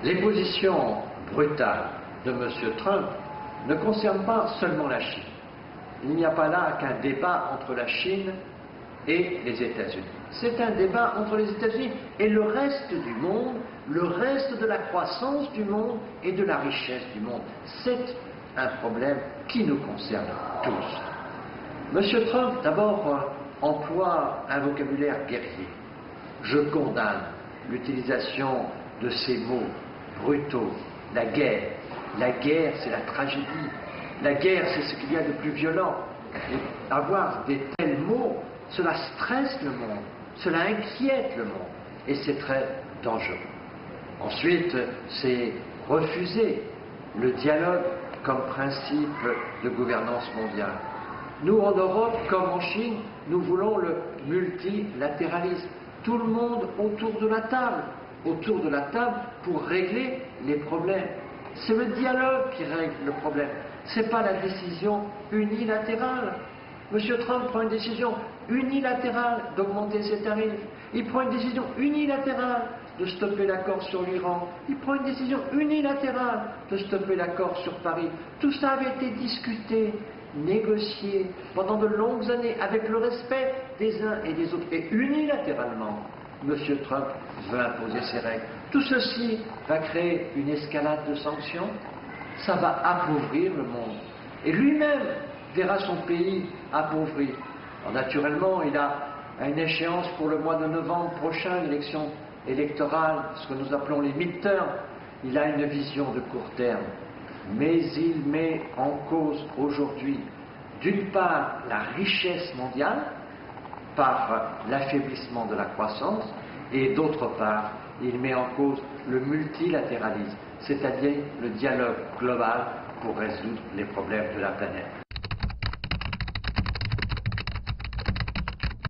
Les positions brutales de M. Trump ne concernent pas seulement la Chine. Il n'y a pas là qu'un débat entre la Chine et les États-Unis. C'est un débat entre les États-Unis et le reste du monde, le reste de la croissance du monde et de la richesse du monde. C'est un problème qui nous concerne tous. M. Trump, d'abord, emploie un vocabulaire guerrier. Je condamne l'utilisation de ces mots brutaux. La guerre. La guerre, c'est la tragédie. La guerre, c'est ce qu'il y a de plus violent. Et avoir des tels mots, cela stresse le monde, cela inquiète le monde, et c'est très dangereux. Ensuite, c'est refuser le dialogue comme principe de gouvernance mondiale. Nous, en Europe, comme en Chine, nous voulons le multilatéralisme. Tout le monde autour de la table pour régler les problèmes. C'est le dialogue qui règle le problème. Ce n'est pas la décision unilatérale. M. Trump prend une décision unilatérale d'augmenter ses tarifs. Il prend une décision unilatérale de stopper l'accord sur l'Iran. Il prend une décision unilatérale de stopper l'accord sur Paris. Tout ça avait été discuté, négocié pendant de longues années avec le respect des uns et des autres. Et unilatéralement, M. Trump veut imposer ses règles. Tout ceci va créer une escalade de sanctions. Ça va appauvrir le monde. Et lui-même verra son pays appauvri. Alors, naturellement, il a une échéance pour le mois de novembre prochain, l'élection électorale, ce que nous appelons les midterms. Il a une vision de court terme. Mais il met en cause aujourd'hui, d'une part, la richesse mondiale, par l'affaiblissement de la croissance, et d'autre part, il met en cause le multilatéralisme, c'est-à-dire le dialogue global pour résoudre les problèmes de la planète.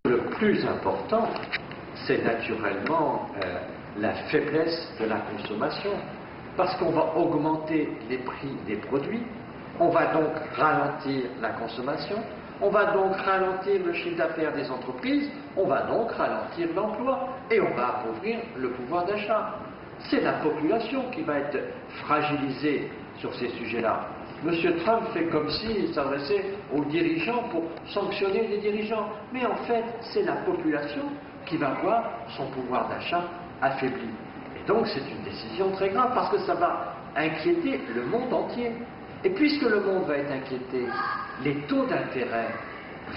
Le plus important, c'est naturellement la faiblesse de la consommation, parce qu'on va augmenter les prix des produits, on va donc ralentir la consommation, on va donc ralentir le chiffre d'affaires des entreprises, on va donc ralentir l'emploi et on va appauvrir le pouvoir d'achat. C'est la population qui va être fragilisée sur ces sujets-là. M. Trump fait comme s'il s'adressait aux dirigeants pour sanctionner les dirigeants. Mais en fait, c'est la population qui va voir son pouvoir d'achat affaibli. Et donc c'est une décision très grave parce que ça va inquiéter le monde entier. Et puisque le monde va être inquiété, les taux d'intérêt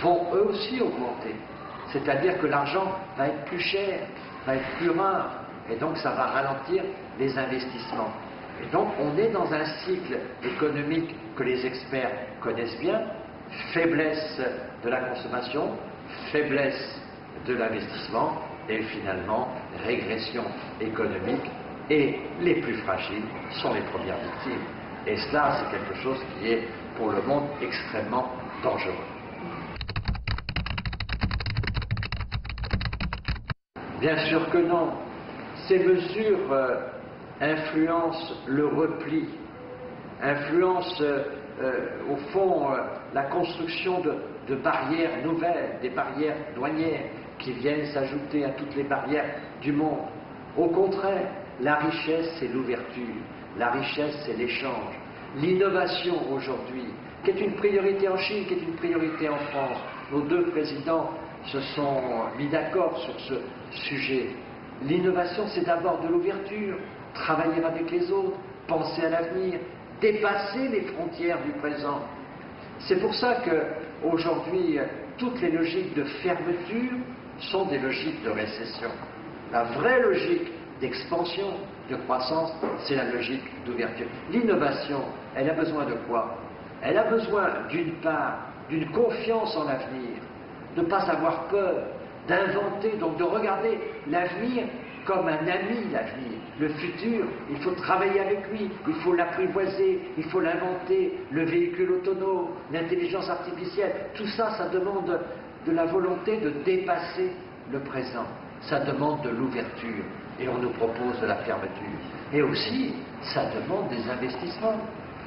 vont eux aussi augmenter. C'est-à-dire que l'argent va être plus cher, va être plus rare, et donc ça va ralentir les investissements. Et donc on est dans un cycle économique que les experts connaissent bien, faiblesse de la consommation, faiblesse de l'investissement, et finalement régression économique, et les plus fragiles sont les premières victimes. Et cela, c'est quelque chose qui est, pour le monde, extrêmement dangereux. Bien sûr que non. Ces mesures influencent le repli, influencent, au fond, la construction de barrières nouvelles, des barrières douanières qui viennent s'ajouter à toutes les barrières du monde. Au contraire, la richesse, c'est l'ouverture. La richesse, c'est l'échange. L'innovation aujourd'hui, qui est une priorité en Chine, qui est une priorité en France. Nos deux présidents se sont mis d'accord sur ce sujet. L'innovation, c'est d'abord de l'ouverture, travailler avec les autres, penser à l'avenir, dépasser les frontières du présent. C'est pour ça qu'aujourd'hui, toutes les logiques de fermeture sont des logiques de récession. La vraie logique d'expansion, de croissance, c'est la logique d'ouverture. L'innovation, elle a besoin de quoi? Elle a besoin, d'une part, d'une confiance en l'avenir, de ne pas avoir peur, d'inventer, donc de regarder l'avenir comme un ami, l'avenir. Le futur, il faut travailler avec lui, il faut l'apprivoiser, il faut l'inventer, le véhicule autonome, l'intelligence artificielle. Tout ça, ça demande de la volonté de dépasser le présent. Ça demande de l'ouverture. Et on nous propose de la fermeture. Et aussi, ça demande des investissements.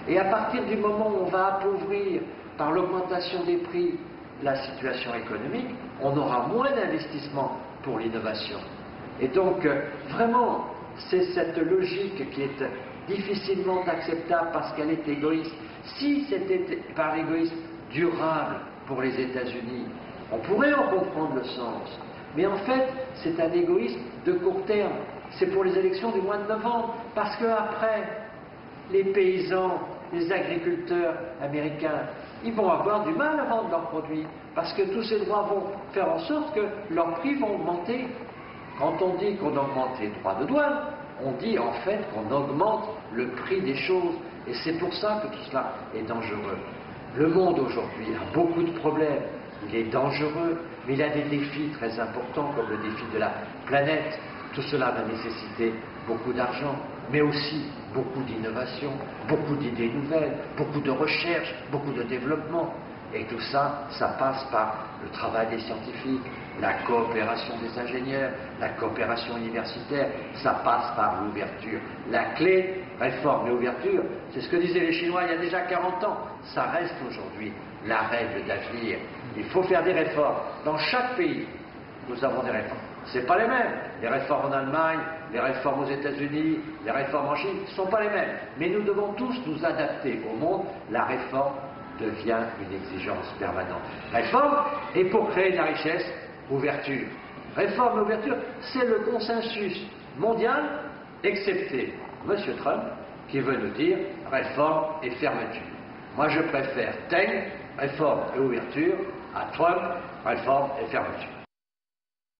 Et à partir du moment où on va appauvrir par l'augmentation des prix la situation économique, on aura moins d'investissements pour l'innovation. Et donc, vraiment, c'est cette logique qui est difficilement acceptable parce qu'elle est égoïste. Si c'était par égoïsme durable pour les États-Unis, on pourrait en comprendre le sens. Mais en fait, c'est un égoïsme de court terme. C'est pour les élections du mois de novembre. Parce qu'après, les paysans, les agriculteurs américains, ils vont avoir du mal à vendre leurs produits. Parce que tous ces droits vont faire en sorte que leurs prix vont augmenter. Quand on dit qu'on augmente les droits de douane, on dit en fait qu'on augmente le prix des choses. Et c'est pour ça que tout cela est dangereux. Le monde aujourd'hui a beaucoup de problèmes. Il est dangereux, mais il a des défis très importants comme le défi de la planète. Tout cela va nécessiter beaucoup d'argent, mais aussi beaucoup d'innovation, beaucoup d'idées nouvelles, beaucoup de recherche, beaucoup de développement. Et tout ça, ça passe par le travail des scientifiques, la coopération des ingénieurs, la coopération universitaire, ça passe par l'ouverture. La clé, réforme et ouverture, c'est ce que disaient les Chinois il y a déjà 40 ans. Ça reste aujourd'hui la règle d'avenir. Il faut faire des réformes. Dans chaque pays, nous avons des réformes. Ce n'est pas les mêmes. Les réformes en Allemagne, les réformes aux États-Unis, les réformes en Chine ne sont pas les mêmes. Mais nous devons tous nous adapter au monde. La réforme devient une exigence permanente. Réforme, et pour créer de la richesse, ouverture. Réforme et ouverture, c'est le consensus mondial, excepté M. Trump, qui veut nous dire réforme et fermeture. Moi, je préfère Teng, réforme et ouverture, à Trump, réforme et fermeture.